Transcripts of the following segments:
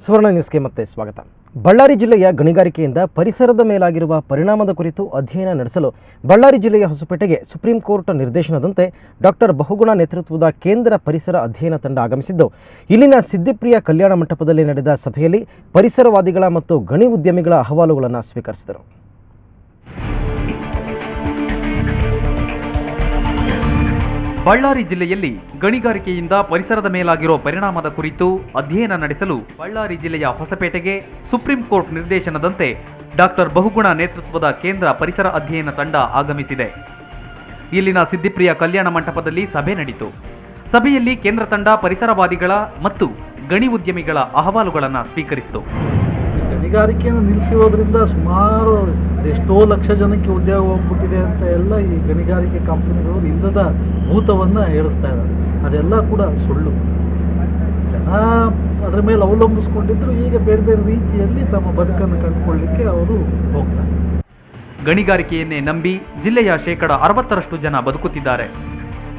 ಸುವರ್ಣ ನ್ಯೂಸ್ಗೆ ಮತ್ತೆ ಸ್ವಾಗತ. ಬಳ್ಳಾರಿ ಜಿಲ್ಲೆಯ ಗಣಿಗಾರಿಕೆಯಿಂದ ಪರಿಸರದ ಮೇಲಾಗಿರುವ ಪರಿಣಾಮದ ಕುರಿತು ಅಧ್ಯಯನ ನಡೆಸಲು ಬಳ್ಳಾರಿ ಜಿಲ್ಲೆಯ ಹೊಸಪೇಟೆಗೆ ಸುಪ್ರೀಂ ಕೋರ್ಟ್ ನಿರ್ದೇಶನದಂತೆ ಡಾಕ್ಟರ್ ಬಹುಗುಣ ನೇತೃತ್ವದ ಕೇಂದ್ರ ಪರಿಸರ ಅಧ್ಯಯನ ತಂಡ ಆಗಮಿಸಿದ್ದು, ಇಲ್ಲಿನ ಸಿದ್ದಿಪ್ರಿಯ ಕಲ್ಯಾಣ ಮಂಟಪದಲ್ಲಿ ನಡೆದ ಸಭೆಯಲ್ಲಿ ಪರಿಸರವಾದಿಗಳ ಮತ್ತು ಗಣಿ ಉದ್ಯಮಿಗಳ ಅಹವಾಲುಗಳನ್ನು ಸ್ವೀಕರಿಸಿದರು. ಬಳ್ಳಾರಿ ಜಿಲ್ಲೆಯಲ್ಲಿ ಗಣಿಗಾರಿಕೆಯಿಂದ ಪರಿಸರದ ಮೇಲಾಗಿರೋ ಪರಿಣಾಮದ ಕುರಿತು ಅಧ್ಯಯನ ನಡೆಸಲು ಬಳ್ಳಾರಿ ಜಿಲ್ಲೆಯ ಹೊಸಪೇಟೆಗೆ ಸುಪ್ರೀಂ ಕೋರ್ಟ್ ನಿರ್ದೇಶನದಂತೆ ಡಾಕ್ಟರ್ ಬಹುಗುಣ ನೇತೃತ್ವದ ಕೇಂದ್ರ ಪರಿಸರ ಅಧ್ಯಯನ ತಂಡ ಆಗಮಿಸಿದೆ. ಇಲ್ಲಿನ ಸಿದ್ದಿಪ್ರಿಯ ಕಲ್ಯಾಣ ಮಂಟಪದಲ್ಲಿ ಸಭೆ ನಡೆಯಿತು. ಸಭೆಯಲ್ಲಿ ಕೇಂದ್ರ ತಂಡ ಪರಿಸರವಾದಿಗಳ ಮತ್ತು ಗಣಿ ಉದ್ಯಮಿಗಳ ಅಹವಾಲುಗಳನ್ನು ಸ್ವೀಕರಿಸಿತು. ಗಣಿಗಾರಿಕೆಯನ್ನು ನಿಲ್ಲಿಸಿರೋದ್ರಿಂದ ಸುಮಾರು ಎಷ್ಟೋ ಲಕ್ಷ ಜನಕ್ಕೆ ಉದ್ಯೋಗ ಹೋಗ್ಬಿಟ್ಟಿದೆ ಅಂತ ಎಲ್ಲ ಈ ಗಣಿಗಾರಿಕೆ ಕಂಪನಿಗಳು ಇಲ್ಲದ ಭೂತವನ್ನು ಏರಿಸ್ತಾ ಇದ್ದಾರೆ. ಅದೆಲ್ಲ ಕೂಡ ಸುಳ್ಳು. ಜನ ಅದರ ಮೇಲೆ ಅವಲಂಬಿಸ್ಕೊಂಡಿದ್ರು ಈಗ ಬೇರೆ ಬೇರೆ ರೀತಿಯಲ್ಲಿ ತಮ್ಮ ಬದುಕನ್ನು ಕಂಡುಕೊಳ್ಳಲಿಕ್ಕೆ ಅವರು ಹೋಗ್ತಾರೆ. ಗಣಿಗಾರಿಕೆಯನ್ನೇ ನಂಬಿ ಜಿಲ್ಲೆಯ 60% ಜನ ಬದುಕುತ್ತಿದ್ದಾರೆ.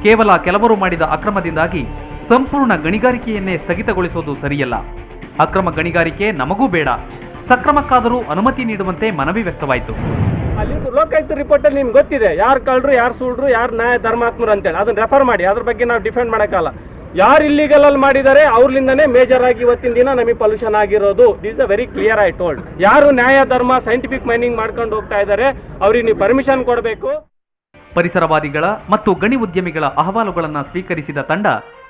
ಕೇವಲ ಕೆಲವರು ಮಾಡಿದ ಅಕ್ರಮದಿಂದಾಗಿ ಸಂಪೂರ್ಣ ಗಣಿಗಾರಿಕೆಯನ್ನೇ ಸ್ಥಗಿತಗೊಳಿಸೋದು ಸರಿಯಲ್ಲ. ಅಕ್ರಮ ಗಣಿಗಾರಿಕೆ ನಮಗೂ ಬೇಡ, ಸಕ್ರಮಕ್ಕಾದರೂ ಅನುಮತಿ ನೀಡುವಂತೆ ಮನವಿ ವ್ಯಕ್ತವಾಯಿತು. ಅಲ್ಲಿ ಲೋಕಾಯುಕ್ತ ರಿಪೋರ್ಟ್ ಅಲ್ಲಿ ನಿಮ್ಗೆ ಗೊತ್ತಿದೆ ಯಾರು ಕಳ್ಳರು, ಯಾರು ಸುಳ್ಳು, ಯಾರು ನ್ಯಾಯ ಧರ್ಮಾತ್ಮರು ಅಂತೇಳಿ. ಅದನ್ನ ರೆಫರ್ ಮಾಡಿ, ಅದ್ರ ಬಗ್ಗೆ ನಾವು ಡಿಫೆಂಡ್ ಮಾಡೋಕ್ಕಲ್ಲ. ಯಾರು ಇಲ್ಲಿಗಲ್ ಅಲ್ಲಿ ಮಾಡಿದ್ದಾರೆ ಅವ್ರಲಿಂದನೇ ಮೇಜರ್ ಆಗಿ ಇವತ್ತಿನ ದಿನ ನಮಗೆ ಪೊಲ್ಯೂಷನ್ ಆಗಿರೋದು. This a very clear I told. ಯಾರು ನ್ಯಾಯ ಧರ್ಮ ಸೈಂಟಿಫಿಕ್ ಮೈನಿಂಗ್ ಮಾಡ್ಕೊಂಡು ಹೋಗ್ತಾ ಇದ್ದಾರೆ ಅವ್ರಿಗೆ ನೀವು ಪರ್ಮಿಷನ್ ಕೊಡಬೇಕು. ಪರಿಸರವಾದಿಗಳ ಮತ್ತು ಗಣಿ ಉದ್ಯಮಿಗಳ ಅಹವಾಲುಗಳನ್ನು ಸ್ವೀಕರಿಸಿದ ತಂಡ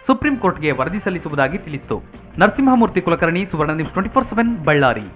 ಸುಪ್ರೀಂ ಕೋರ್ಟ್ಗೆ ವರದಿ ಸಲ್ಲಿಸುವುದಾಗಿ ತಿಳಿಸಿತು. ನರಸಿಂಹಮೂರ್ತಿ ಕುಲಕರ್ಣಿ, ಸುವರ್ಣ ನ್ಯೂಸ್ 24/7 ಬಳ್ಳಾರಿ.